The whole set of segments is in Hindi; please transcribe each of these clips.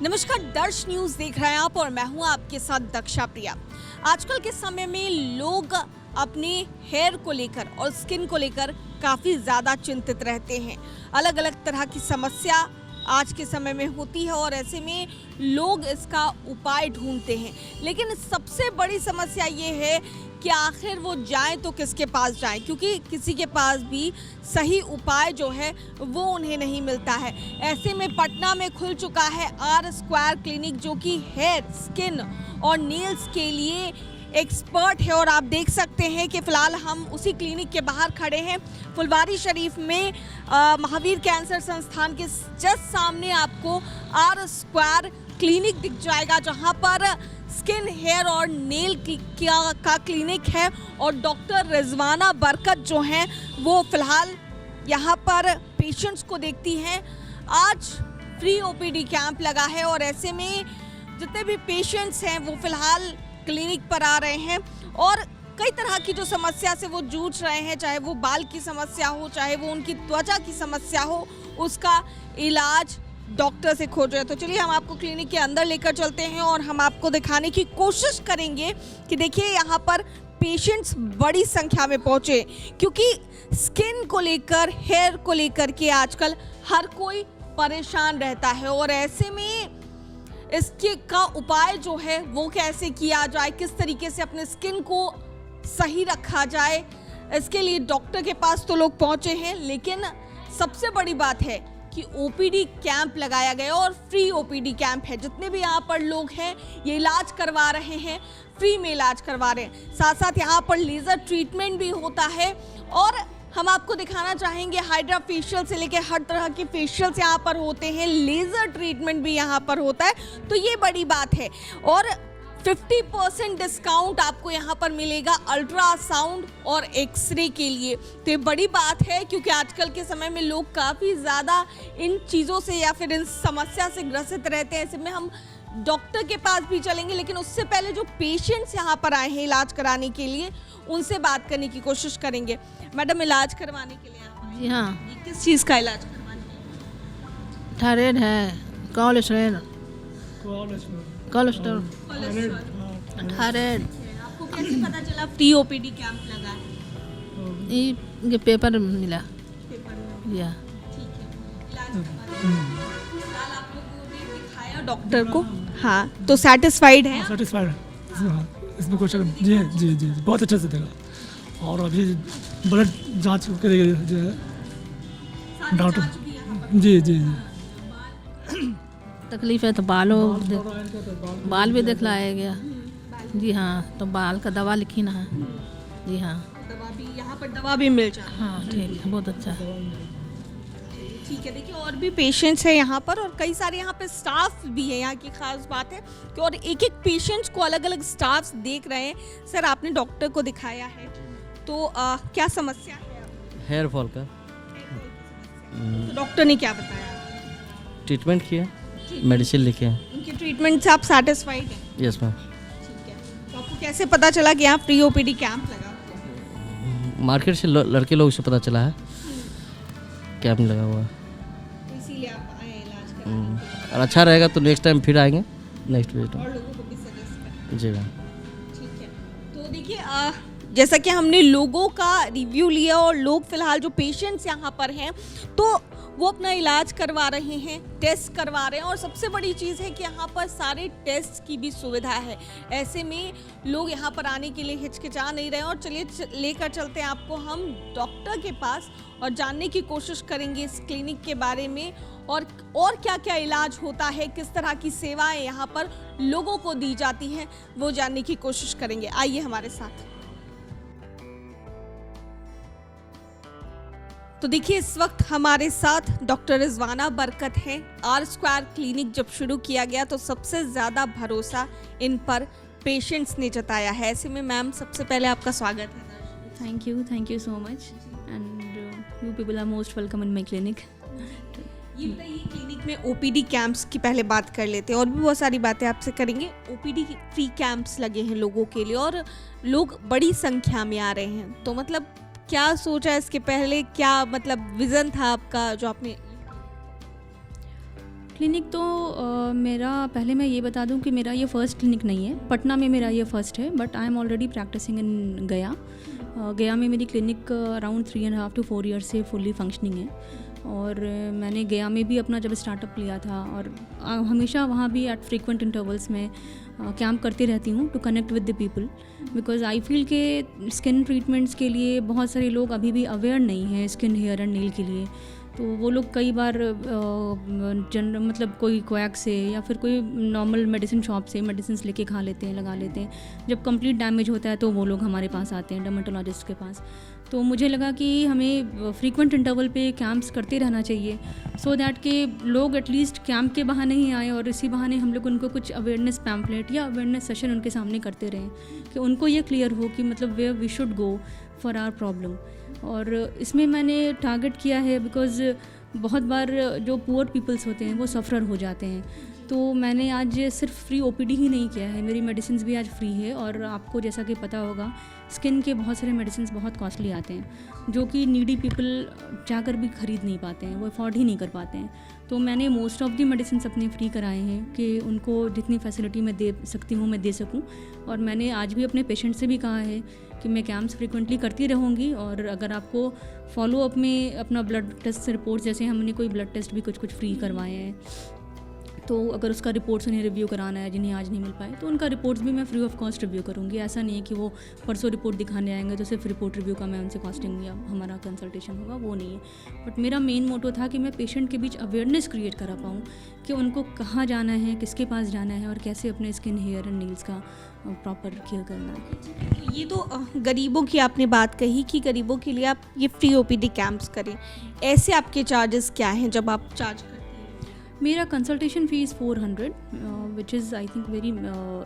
नमस्कार, दर्श न्यूज देख रहे हैं आप और मैं हूं आपके साथ दक्षा प्रिया। आजकल के समय में लोग अपने हेयर को लेकर और स्किन को लेकर काफ़ी ज़्यादा चिंतित रहते हैं। अलग अलग तरह की समस्या आज के समय में होती है और ऐसे में लोग इसका उपाय ढूंढते हैं, लेकिन सबसे बड़ी समस्या ये है कि आखिर वो जाएं तो किसके पास जाएं, क्योंकि किसी के पास भी सही उपाय जो है वो उन्हें नहीं मिलता है। ऐसे में पटना में खुल चुका है आर स्क्वायर क्लिनिक, जो कि हेयर, स्किन और नेल्स के लिए एक्सपर्ट है। और आप देख सकते हैं कि फ़िलहाल हम उसी क्लिनिक के बाहर खड़े हैं। फुलवारी शरीफ में महावीर कैंसर संस्थान के जस्ट सामने आपको आर स्क्वायर क्लिनिक दिख जाएगा, जहां पर स्किन, हेयर और नेल का क्लिनिक है। और डॉक्टर रिजवाना बरकत जो हैं वो फ़िलहाल यहाँ पर पेशेंट्स को देखती हैं। आज फ्री ओपीडी कैंप लगा है और ऐसे में जितने भी पेशेंट्स हैं वो फ़िलहाल क्लिनिक पर आ रहे हैं और कई तरह की जो समस्या से वो जूझ रहे हैं, चाहे वो बाल की समस्या हो, चाहे वो उनकी त्वचा की समस्या हो, उसका इलाज डॉक्टर से खोज रहे हैं। तो चलिए हम आपको क्लिनिक के अंदर लेकर चलते हैं और हम आपको दिखाने की कोशिश करेंगे कि देखिए यहाँ पर पेशेंट्स बड़ी संख्या में पहुँचे, क्योंकि स्किन को लेकर, हेयर को लेकर के आजकल हर कोई परेशान रहता है। और ऐसे में इसके का उपाय जो है वो कैसे किया जाए, किस तरीके से अपने स्किन को सही रखा जाए, इसके लिए डॉक्टर के पास तो लोग पहुंचे हैं, लेकिन सबसे बड़ी बात है कि ओपीडी कैंप लगाया गया और फ्री ओपीडी कैंप है। जितने भी यहाँ पर लोग हैं ये इलाज करवा रहे हैं, फ्री में इलाज करवा रहे हैं। साथ साथ यहाँ पर लेज़र ट्रीटमेंट भी होता है और हम आपको दिखाना चाहेंगे हाइड्रा फेशियल से लेकर हर तरह के फेशियल्स यहाँ पर होते हैं, लेज़र ट्रीटमेंट भी यहाँ पर होता है। तो ये बड़ी बात है और 50% डिस्काउंट आपको यहाँ पर मिलेगा अल्ट्रासाउंड और एक्सरे के लिए। तो ये बड़ी बात है, क्योंकि आजकल के समय में लोग काफ़ी ज़्यादा इन चीज़ों से या फिर इन समस्या से ग्रसित रहते हैं। ऐसे में हम डॉक्टर के पास भी चलेंगे, लेकिन उससे पहले जो पेशेंट्स यहाँ पर आए हैं इलाज कराने के लिए, उनसे बात करने की कोशिश करेंगे। मैडम, इलाज करवाने के लिए आप आए? जी हाँ। ये किस चीज़ का इलाज करवाने के लिए? थायराइड है, कोलेस्ट्रॉल, थायराइड। आपको कैसे पता चला फ्री ओपीडी कैंप लगा है? ये पेपर मिला पेपर में। या ठीक है, इलाज करवाने फिलहाल आप लोगों ने दिखाया डॉक्टर को? हाँ, तो सेटिस्फाइड है? सेटिस्फाइड इसमें कुछ जी जी जी बहुत अच्छे से देगा। और अभी ब्लड जांच करेगी जो है डॉक्टर। जी जी जी तकलीफ है तो बाल भी दिखलाया गया। जी हाँ, तो बाल का दवा लिखी ना है। जी हाँ। दवा भी यहाँ पर दवा भी मिल जाए? हाँ ठीक है, बहुत अच्छा है। ठीक है, देखिए और भी पेशेंट्स हैं यहाँ पर और कई सारे यहाँ पे स्टाफ भी है। यहाँ की खास बात है कि और एक एक पेशेंट्स को अलग अलग स्टाफ्स देख रहे हैं। सर, आपने डॉक्टर को दिखाया है, तो क्या समस्या है? हेयर फॉल का तो डॉक्टर ने क्या बताया? ट्रीटमेंट किया, मेडिसिन लिखे हैं। उनके ट्रीटमेंट से आप सेटिस्फाइड हैं? Yes ma'am. ठीक है, तो आपको कैसे पता चला कि यहाँ फ्री ओपीडी कैंप लगा? मार्केट से लड़के लोग से पता चला है कैंप लगा हुआ है। तो इसीलिए आप आए इलाज कराने? और अच्छा रहेगा तो नेक्स्ट टाइम फिर आएंगे, नेक्स्ट वीक। और लोगों को भी सजेस्ट करें? जी मैम। ठीक है, तो देखिए जैसा कि हमने लोगों का रिव्यू लिया और लोग फिलहाल जो पेशेंट्स यहाँ पर हैं तो वो अपना इलाज करवा रहे हैं, टेस्ट करवा रहे हैं। और सबसे बड़ी चीज़ है कि यहाँ पर सारे टेस्ट की भी सुविधा है। ऐसे में लोग यहाँ पर आने के लिए हिचकिचा नहीं रहे हैं। और चलिए लेकर चलते हैं आपको हम डॉक्टर के पास और जानने की कोशिश करेंगे इस क्लिनिक के बारे में और क्या क्या इलाज होता है, किस तरह की सेवाएं यहाँ पर लोगों को दी जाती हैं, वो जानने की कोशिश करेंगे। आइए हमारे साथ। तो देखिए इस वक्त हमारे साथ डॉक्टर रिजवाना बरकत हैं। आर स्क्वायर क्लिनिक जब शुरू किया गया तो सबसे ज़्यादा भरोसा इन पर पेशेंट्स ने जताया है। ऐसे में मैम, सबसे पहले आपका स्वागत है। Thank you so much, and you people are most welcome in my clinic. ये बताइए, क्लिनिक में ओपीडी कैंप्स की पहले बात कर लेते हैं और भी बहुत सारी बातें आपसे करेंगे। ओपीडी फ्री कैंप्स लगे हैं लोगों के लिए और लोग बड़ी संख्या में आ रहे हैं, तो मतलब क्या सोचा इसके पहले, क्या मतलब विजन था आपका जो आपने? क्लिनिक तो मेरा, पहले मैं ये बता दूं कि मेरा ये फ़र्स्ट क्लिनिक नहीं है, पटना में मेरा ये फ़र्स्ट है, but I am already practising in Gaya. Gaya में मेरी क्लिनिक अराउंड 3.5 to 4 ईयर्स से फुल्ली फंक्शनिंग है। और मैंने गया में भी अपना जब स्टार्टअप लिया था, और हमेशा वहाँ भी एट फ्रीक्वेंट इंटरवल्स में कैंप करती रहती हूँ to connect with the people, because I feel के स्किन ट्रीटमेंट्स के लिए बहुत सारे लोग अभी भी अवेयर नहीं हैं स्किन, हेयर एंड नेल के लिए। तो वो लोग कई बार मतलब कोई क्वैक से या फिर कोई नॉर्मल मेडिसिन शॉप से मेडिसिन लेके खा लेते हैं, लगा लेते हैं। जब कंप्लीट डैमेज होता है तो वो लोग हमारे पास आते हैं, डर्मेटोलॉजिस्ट के पास। तो मुझे लगा कि हमें फ्रीक्वेंट इंटरवल पे कैंप्स करते रहना चाहिए, सो दैट के लोग एटलीस्ट कैंप के बहाने ही आए और इसी बहाने हम लोग उनको कुछ अवेयरनेस पैम्पलेट या अवेयरनेस सेशन उनके सामने करते रहें कि उनको ये क्लियर हो कि मतलब where we should go for our problem. और इसमें मैंने टारगेट किया है बिकॉज़ बहुत बार जो पुअर पीपल्स होते हैं वो सफ़रर हो जाते हैं। तो मैंने आज सिर्फ फ्री ओपीडी ही नहीं किया है, मेरी मेडिसिन भी आज फ्री है। और आपको जैसा कि पता होगा स्किन के बहुत सारे मेडिसिन बहुत कॉस्टली आते हैं जो कि नीडी पीपल जाकर भी ख़रीद नहीं पाते हैं, वो अफोर्ड ही नहीं कर पाते हैं। तो मैंने मोस्ट ऑफ दी मेडिसिन अपने फ्री कराए हैं कि उनको जितनी फैसिलिटी मैं दे सकती हूँ मैं दे सकूँ। और मैंने आज भी अपने पेशेंट से भी कहा है कि मैं कैंप्स फ्रीक्वेंटली करती रहूँगी, और अगर आपको फॉलोअप में अपना ब्लड टेस्ट रिपोर्ट, जैसे हमने कोई ब्लड टेस्ट भी कुछ फ्री करवाए हैं, तो अगर उसका रिपोर्ट्स उन्हें रिव्यू कराना है जिन्हें आज नहीं मिल पाए, तो उनका रिपोर्ट्स भी मैं फ्री ऑफ कॉस्ट रिव्यू करूँगी। ऐसा नहीं है कि वो परसों रिपोर्ट दिखाने आएंगे तो सिर्फ रिपोर्ट रिव्यू का मैं उनसे कॉस्टिंग या हमारा कंसल्टेशन होगा, वो नहीं है। बट मेरा मेन मोटो था कि मैं पेशेंट के बीच अवेयरनेस क्रिएट करा पाऊँ कि उनको कहाँ जाना है, किसके पास जाना है और कैसे अपने स्किन, हेयर एंड नेल्स का प्रॉपर केयर करना है। ये तो गरीबों की आपने बात कही कि गरीबों के लिए आप ये फ्री ओपीडी कैंप्स करें, ऐसे आपके चार्जेस क्या हैं जब आप चार्ज करते हैं? मेरा consultation fees 400 which is I think very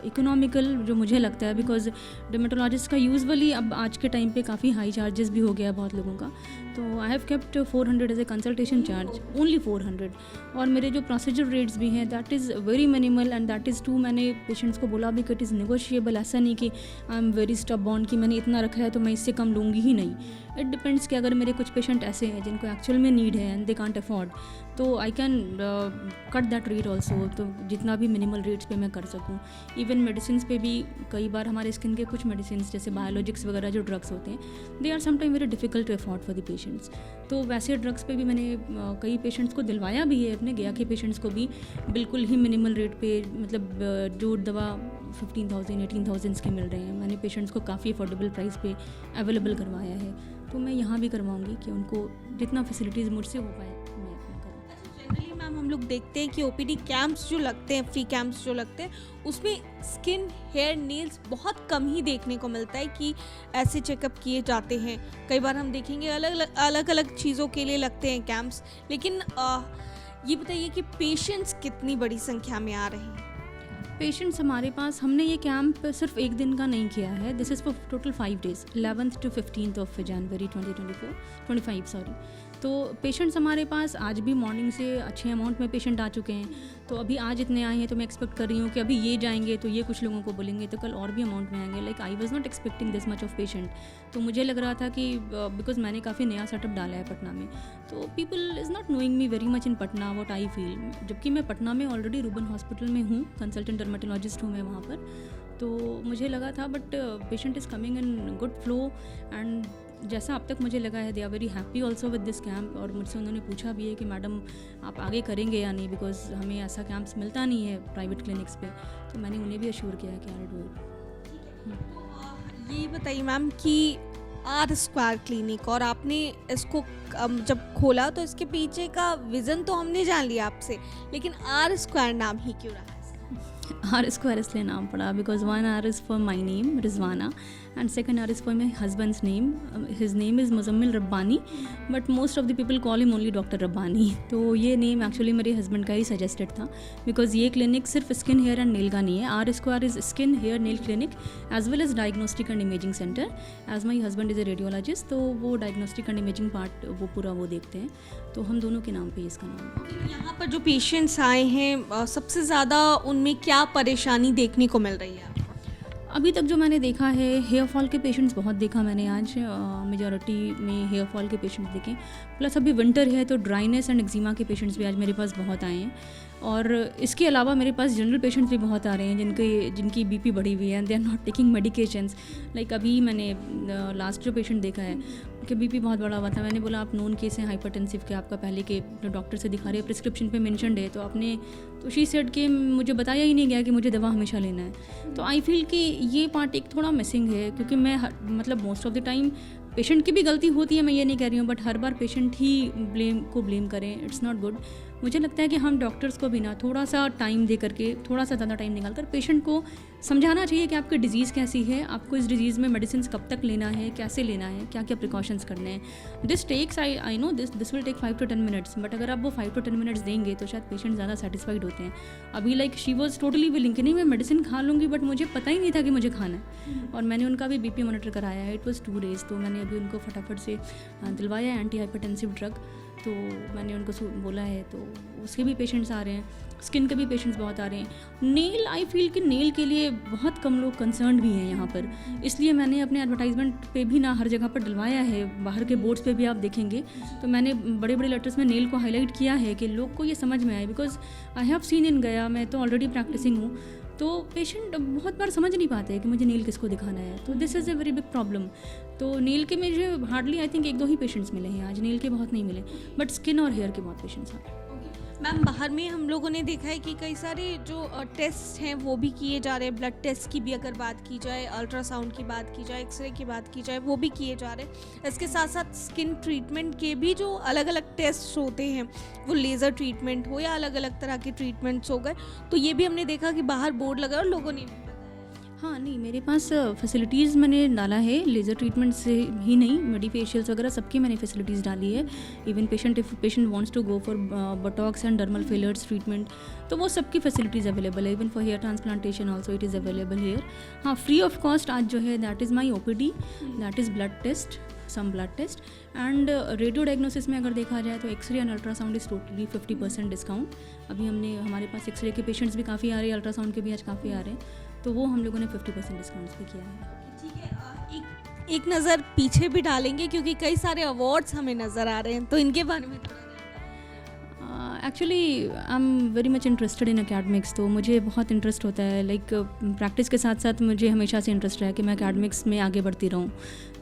economical जो मुझे लगता है, बिकॉज डर्मेटोलॉजिस्ट का यूजुअली अब आज के टाइम पे काफ़ी हाई चार्जेस भी हो गया बहुत लोगों का। तो I have kept 400 as a consultation charge, only 400। और मेरे जो प्रोसीजर रेट्स भी हैं that is very minimal and that is too, मैंने पेशेंट्स को बोला भी कि इट इज़ नेगोशिएबल। ऐसा नहीं कि आई एम वेरी स्टबॉर्न कि मैंने इतना रखा है तो मैं इससे कम लूँगी ही नहीं। इट डिपेंड्स कि अगर मेरे कुछ पेशेंट ऐसे हैं जिनको एक्चुअल में नीड है एंड दे कांट अफोर्ड, तो I can cut that rate also, तो जितना भी मिनिमल रेट्स पे मैं कर सकूँ। इवन मेडिसिन पे भी कई बार हमारे स्किन के कुछ मेडिसिन जैसे बायोलॉजिक्स वगैरह जो ड्रग्स होते हैं they are sometime very difficult to afford for the patients. तो वैसे ड्रग्स पे भी मैंने कई पेशेंट्स को दिलवाया भी है, अपने गया के पेशेंट्स को भी बिल्कुल ही मिनिमल रेट पे, मतलब जो दवा 15,000-18,000 के मिल रहे हैं, मैंने पेशेंट्स को काफ़ी अफोर्डेबल प्राइस पे अवेलेबल करवाया है। तो मैं यहाँ भी करवाऊँगी कि उनको जितना फैसिलिटीज़ मुझसे हो पाए मैं अपना करूँ। जनरली मैम हम लोग देखते हैं कि ओपीडी कैंप्स जो लगते हैं, फ्री कैंप्स जो लगते हैं, उसमें स्किन, हेयर, नेल्स बहुत कम ही देखने को मिलता है कि ऐसे चेकअप किए जाते हैं। कई बार हम देखेंगे अलग अलग चीज़ों के लिए लगते हैं कैंप्स। लेकिन ये बताइए कि पेशेंट्स कितनी बड़ी संख्या में आ रहे हैं? पेशेंट्स हमारे पास, हमने ये कैंप सिर्फ एक दिन का नहीं किया है, this is for total 5 days, 11th to 15th of January 2025। तो पेशेंट्स हमारे पास आज भी मॉर्निंग से अच्छे अमाउंट में पेशेंट आ चुके हैं। तो अभी आज इतने आए हैं तो मैं एक्सपेक्ट कर रही हूँ कि अभी ये जाएंगे तो ये कुछ लोगों को बोलेंगे तो कल और भी अमाउंट में आएंगे। Like I was not expecting this much of patient. तो मुझे लग रहा था कि बिकॉज मैंने काफ़ी नया सेटअप डाला है पटना में, तो people is not knowing me very much in Patna what I feel. जबकि मैं पटना में ऑलरेडी रूबन हॉस्पिटल में हूँ, कंसल्टेंट डर्मेटोलॉजिस्ट हूँ मैं वहाँ पर। तो मुझे लगा था but patient is coming in good flow and जैसा अब तक मुझे लगा है they are very happy also with this camp. और मुझसे उन्होंने पूछा भी है कि मैडम आप आगे करेंगे या नहीं, बिकॉज हमें ऐसा कैंप्स मिलता नहीं है प्राइवेट क्लिनिक्स पे। तो मैंने उन्हें भी अश्योर किया है कि आई डू इट। ये बताइए मैम कि आर स्क्वायर क्लिनिक, और आपने इसको जब खोला तो इसके पीछे का विज़न तो हमने जान लिया आपसे, लेकिन आर स्क्वायर नाम ही क्यों रहा? आर स्क्वायर इसलिए नाम पड़ा because 1 R is for my name Rizwana and second R is for my husband's name. His name is Muzammil Rabbani but most of the people call him only doctor Rabbani. तो ये नेम एक्चुअली मेरे हस्बैंड का ही सजेस्टेड था बिकॉज ये क्लिनिक सिर्फ स्किन, हेयर एंड नेल का नहीं है। R square is skin, hair, nail clinic as well as diagnostic and imaging centre. As my husband is a radiologist, तो वो डायग्नोस्टिक एंड इमेजिंग पार्ट वो पूरा वो देखते हैं। तो हम दोनों के नाम पे इसका नाम है। यहाँ पर जो पेशेंट्स आए हैं सबसे ज़्यादा उनमें क्या परेशानी देखने को मिल रही है? अभी तक जो मैंने देखा है, हेयर फॉल के पेशेंट्स बहुत देखा मैंने आज, मेजॉरिटी में हेयर फॉल के पेशेंट्स देखे। प्लस अभी विंटर है तो ड्राइनेस एंड एक्जिमा के पेशेंट्स भी आज मेरे पास बहुत आए हैं। और इसके अलावा मेरे पास जनरल पेशेंट्स भी बहुत आ रहे हैं जिनकी बीपी बढ़ी हुई है, they are not taking medications. Like अभी मैंने लास्ट जो पेशेंट देखा है कि बीपी बहुत बड़ा हुआ था, मैंने बोला आप नोन केस हैं हाइपरटेंसिव के, आपका पहले के जो डॉक्टर से दिखा रहे हैं प्रिस्क्रिप्शन पे मेंशन्ड है, तो आपने तो शी सेड कि मुझे बताया ही नहीं गया कि मुझे दवा हमेशा लेना है। तो आई फील कि ये पार्ट एक थोड़ा मिसिंग है, क्योंकि मैं मतलब most of the time patient की भी गलती होती है, मैं ये नहीं कह रही हूँ, but her bar patient he blame करें, इट्स नॉट गुड। मुझे लगता है कि हम डॉक्टर्स को भी ना थोड़ा सा टाइम दे करके, थोड़ा सा ज़्यादा टाइम निकाल कर पेशेंट को समझाना चाहिए कि आपकी डिज़ीज़ कैसी है, आपको इस डिज़ीज़ में मेडिसिन कब तक लेना है, कैसे लेना है, क्या क्या प्रिकॉशंस करने हैं। This takes I know this will take 5 to 10 minutes, but अगर आप वो 5 to 10 मिनट्स देंगे तो शायद पेशेंट ज़्यादा सेटिस्फाइड होते हैं। अभी like she was totally willing कि नहीं मैं मेडिसिन खा लूँगी, बट मुझे पता ही नहीं था कि मुझे खाना है। और मैंने उनका भी बीपी मॉनिटर कराया है, इट वॉज 2 days, तो मैंने अभी उनको फटाफट से दिलवाया एंटी हाइपरटेंसिव ड्रग, तो मैंने उनको बोला है, तो उसके भी पेशेंट्स आ रहे हैं, स्किन के भी पेशेंट्स बहुत आ रहे हैं। नेल, आई फील कि नेल के लिए बहुत कम लोग कंसर्न भी हैं यहाँ पर, इसलिए मैंने अपने एडवर्टाइजमेंट पे भी ना हर जगह पर डलवाया है, बाहर के बोर्ड्स पे भी आप देखेंगे तो मैंने बड़े बड़े लेटर्स में नेल को हाईलाइट किया है कि लोग को ये समझ में आए, because I have seen in गया, मैं तो ऑलरेडी प्रैक्टिसिंग हूँ, तो पेशेंट बहुत बार समझ नहीं पाते कि मुझे नेल किसको दिखाना है, तो this is a very big problem. तो नेल के मुझे hardly I think 1-2 he patients मिले हैं आज, नेल के बहुत नहीं मिले, बट स्किन और हेयर के बहुत पेशेंट्स हैं। मैम, बाहर में हम लोगों ने देखा है कि कई सारे जो टेस्ट हैं वो भी किए जा रहे हैं, ब्लड टेस्ट की भी अगर बात की जाए, अल्ट्रासाउंड की बात की जाए, एक्सरे की बात की जाए, वो भी किए जा रहे हैं। इसके साथ साथ स्किन ट्रीटमेंट के भी जो अलग अलग टेस्ट होते हैं, वो लेज़र ट्रीटमेंट हो या अलग अलग तरह के ट्रीटमेंट्स हो गए, तो ये भी हमने देखा कि बाहर बोर्ड लगा और लोगों ने भी बताया। हाँ, नहीं मेरे पास फैसिलिटीज़ मैंने डाला है, लेज़र ट्रीटमेंट से ही नहीं, मेडिफेशियल्स वगैरह सबकी मैंने फैसिलिटीज़ डाली है। Even if patient wants to go for Botox and dermal fillers treatment, तो वो सबकी फैसिलिटीज़ अवेलेबल है। Even for hair transplantation also it is available here. हाँ, फ्री ऑफ कॉस्ट आज जो है that is my OPD, that is blood test, some blood test and radio diagnosis में अगर देखा जाए तो X-ray and ultrasound is totally 50% discount. अभी हमारे पास एक्सरे के पेशेंट्स भी काफ़ी आ रहे हैं, अल्ट्रासाउंड के भी आज काफ़ी आ रहे हैं, तो वो हम लोगों ने 50% डिस्काउंट भी किया है। ठीक है, एक नज़र पीछे भी डालेंगे क्योंकि कई सारे अवार्ड्स हमें नज़र आ रहे हैं, तो इनके बारे में थोड़ा actually I am very much interested in academics, तो मुझे बहुत इंटरेस्ट होता है, लाइक प्रैक्टिस के साथ साथ मुझे हमेशा से इंटरेस्ट रहा है कि मैं एकेडमिक्स में आगे बढ़ती रहूँ।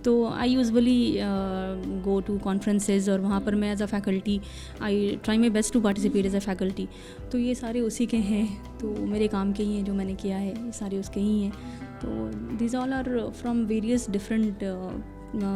तो I usually go to conferences और वहाँ पर मैं as a faculty I try my best to participate as a faculty, तो ये सारे उसी के हैं, तो मेरे काम के ही हैं, जो मैंने किया है ये सारे उसके ही हैं। तो this all are from various different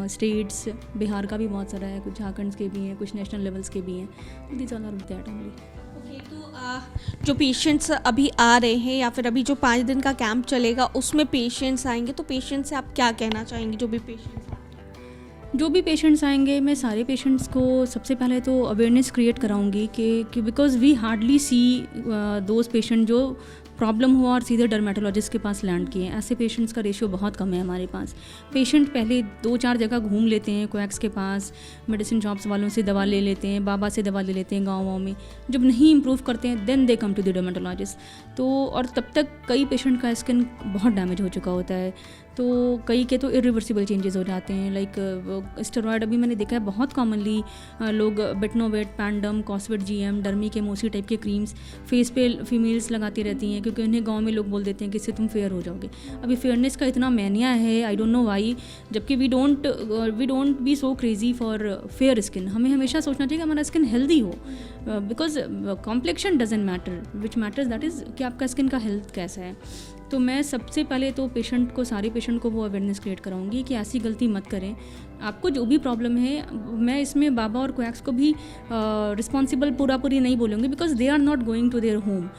states, Bihar का भी बहुत सारा है, कुछ झारखंड के भी हैं, कुछ नेशनल लेवल्स के भी हैं, this all are that only. Okay, तो जो पेशेंट्स अभी आ रहे हैं या फिर अभी जो 5 दिन का कैंप चलेगा उसमें पेशेंट्स आएंगे, तो पेशेंट्स से आप क्या कहना चाहेंगे? जो भी पेशेंट्स आएंगे, मैं सारे पेशेंट्स को सबसे पहले तो अवेयरनेस क्रिएट कराऊंगी कि because we hardly see those patient जो प्रॉब्लम हुआ और सीधे डर्मेटोलॉजिस्ट के पास लैंड किए। ऐसे पेशेंट्स का रेशियो बहुत कम है हमारे पास। पेशेंट पहले 2-4 जगह घूम लेते हैं, कोएक्स के पास, मेडिसिन शॉप्स वालों से दवा ले लेते हैं, बाबा से दवा ले लेते हैं गाँव में, जब नहीं इम्प्रूव करते हैं then they come to the dermatologist. तो और तब तक कई पेशेंट का स्किन बहुत डैमेज हो चुका होता है, तो कई के तो इरिवर्सिबल चेंजेस हो जाते हैं, लाइक स्टेरॉयड अभी मैंने देखा है बहुत कॉमनली लोग बेटनोवेट, पैंडम, कॉस्वेट GM, डर्मी के मोसी टाइप के क्रीम्स फेस पे फीमेल्स लगाती रहती हैं, क्योंकि उन्हें गांव में लोग बोल देते हैं कि इससे तुम फेयर हो जाओगे। अभी फेयरनेस का इतना मैनिया है, आई डोंट नो वाई, जबकि we don't be so crazy for fair skin. हमें हमेशा सोचना चाहिए कि हमारा स्किन हेल्दी हो, because complexion doesn't matter, which matters that is कि आपका स्किन का हेल्थ कैसा है। तो मैं सबसे पहले तो सारे पेशेंट को वो अवेयरनेस क्रिएट कराऊंगी कि ऐसी गलती मत करें। आपको जो भी प्रॉब्लम है, मैं इसमें बाबा और कोएक्स को भी रिस्पॉन्सिबल पूरी नहीं बोलूँगी, because they are not going to their home,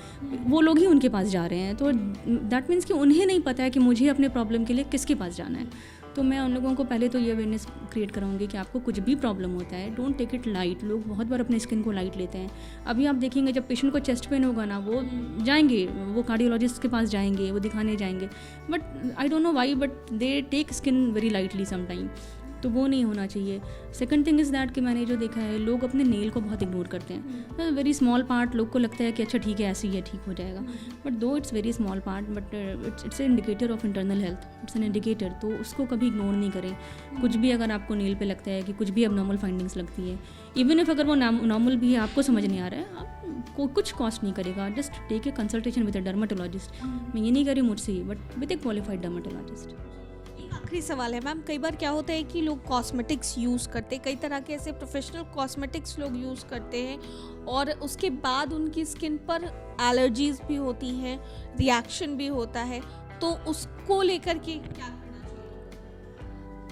वो लोग ही उनके पास जा रहे हैं, तो दैट मीन्स कि उन्हें नहीं पता है कि मुझे अपने प्रॉब्लम के लिए किसके पास जाना है। तो मैं उन लोगों को पहले तो ये अवेयरनेस क्रिएट कराऊंगी कि आपको कुछ भी प्रॉब्लम होता है, डोंट टेक इट लाइट। लोग बहुत बार अपने स्किन को लाइट लेते हैं। अभी आप देखेंगे जब पेशेंट को चेस्ट पेन होगा ना, वो जाएंगे, वो कार्डियोलॉजिस्ट के पास जाएंगे, वो दिखाने जाएंगे, but I don't know why, but they take skin very lightly some time. तो वो नहीं होना चाहिए। सेकंड थिंग इज़ दैट कि मैंने जो देखा है लोग अपने नेल को बहुत इग्नोर करते हैं। वेरी स्मॉल पार्ट, लोग को लगता है कि अच्छा ठीक है ऐसे ही है, ठीक हो जाएगा, बट दो it's very small part, but it's an indicator of internal health, it's an indicator, तो उसको कभी इग्नोर नहीं करें। कुछ भी अगर आपको नेल पे लगता है कि कुछ भी अबनॉर्मल फाइंडिंग्स लगती है, इवन इफ अगर वो नॉर्मल भी है, आपको समझ नहीं आ रहा है, आपको कुछ कॉस्ट नहीं करेगा, just take a consultation with a dermatologist. मैं ये नहीं कह रही मुझसे ही, but with a qualified dermatologist. आखिरी सवाल है मैम, कई बार क्या होता है कि लोग कॉस्मेटिक्स यूज़ करते हैं, कई तरह के ऐसे प्रोफेशनल कॉस्मेटिक्स लोग यूज़ करते हैं और उसके बाद उनकी स्किन पर एलर्जीज भी होती हैं, रिएक्शन भी होता है, तो उसको लेकर के क्या करना चाहिए?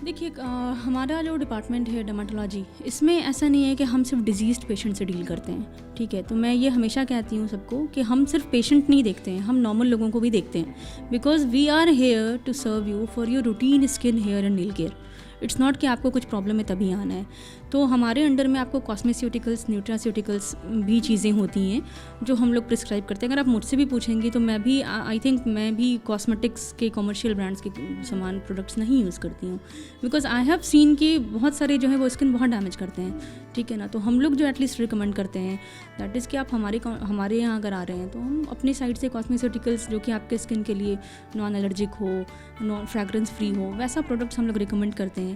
देखिए हमारा जो डिपार्टमेंट है डर्माटोलॉजी, इसमें ऐसा नहीं है कि हम सिर्फ डिजीज़्ड पेशेंट से डील करते हैं, ठीक है। तो मैं ये हमेशा कहती हूँ सबको कि हम सिर्फ पेशेंट नहीं देखते हैं, हम नॉर्मल लोगों को भी देखते हैं, because we are here to serve you for your routine skin hair and nail care. It's not कि आपको कुछ प्रॉब्लम है तभी आना है। तो हमारे अंडर में आपको कॉस्मेस्यूटिकल्स, न्यूट्रास्यूटिकल्स भी चीज़ें होती हैं जो हम लोग प्रिस्क्राइब करते हैं। अगर आप मुझसे भी पूछेंगे तो मैं भी आई थिंक मैं भी कॉस्मेटिक्स के कमर्शियल ब्रांड्स के सामान प्रोडक्ट्स नहीं यूज़ करती हूँ, बिकॉज आई हैव सीन कि बहुत सारे जो है वो स्किन बहुत डैमेज करते हैं, ठीक है ना। तो हम लोग जो एटलीस्ट रिकमेंड करते हैं दैट इज़ कि आप हमारे यहाँ अगर आ रहे हैं तो हम अपनी साइड से कॉस्मेस्यूटिकल्स जो कि आपके स्किन के लिए नॉन एलर्जिक हो, नॉन फ्रैग्रेंस फ्री हो, वैसा प्रोडक्ट्स हम लोग रिकमेंड करते हैं।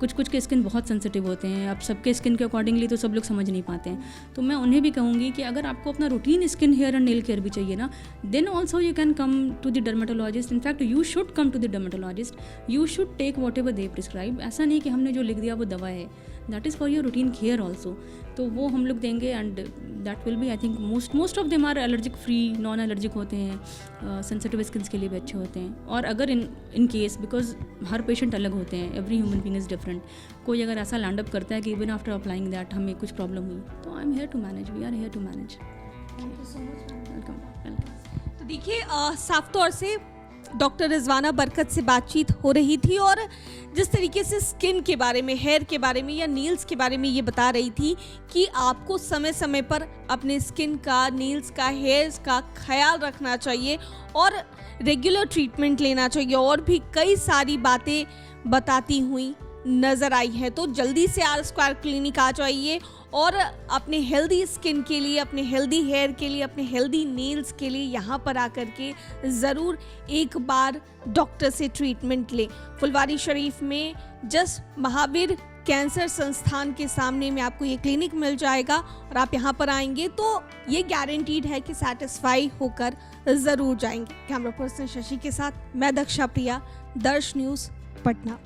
कुछ के स्किन बहुत सेंसिटिव होते हैं, अब सबके स्किन के अकॉर्डिंगली तो सब लोग समझ नहीं पाते हैं। तो मैं उन्हें भी कहूँगी कि अगर आपको अपना routine skin hair and nail care भी चाहिए ना, then also you can come to the dermatologist. In fact you should come to the dermatologist, you should take whatever they prescribe. ऐसा नहीं कि हमने जो लिख दिया वो दवा है, that is for your routine care also. तो वो हम लोग देंगे and that will be I think most of them are allergic free, non allergic होते हैं, सेंसिटिव स्किन्स के लिए भी अच्छे होते हैं। और अगर in case, because her patient अलग होते हैं, every human being is different, कोई अगर ऐसा लैंड अप करता है कि इवन आफ्टर अप्लाइंग दैट हमें कुछ प्रॉब्लम हुई, तो I am here to manage, we are here to manage. Thank you so much. Welcome. तो देखिए साफ तौर से डॉक्टर रिजवाना बरकत से बातचीत हो रही थी और जिस तरीके से स्किन के बारे में, हेयर के बारे में या नील्स के बारे में ये बता रही थी कि आपको समय समय पर अपने स्किन का, नील्स का, हेयर्स का ख्याल रखना चाहिए और रेगुलर ट्रीटमेंट लेना चाहिए, और भी कई सारी बातें बताती हुई नज़र आई है। तो जल्दी से आर स्क्वायर क्लिनिक आ जाइए और अपने हेल्दी स्किन के लिए, अपने हेल्दी हेयर के लिए, अपने हेल्दी नेल्स के लिए यहाँ पर आकर के ज़रूर एक बार डॉक्टर से ट्रीटमेंट लें। फुलवारी शरीफ में जस्ट महावीर कैंसर संस्थान के सामने में आपको ये क्लिनिक मिल जाएगा और आप यहाँ पर आएंगे तो ये गारंटीड है कि सेटिस्फाई होकर ज़रूर जाएंगे। कैमरा पर्सन शशि के साथ मैं दक्षा प्रिया, दर्श न्यूज़, पटना।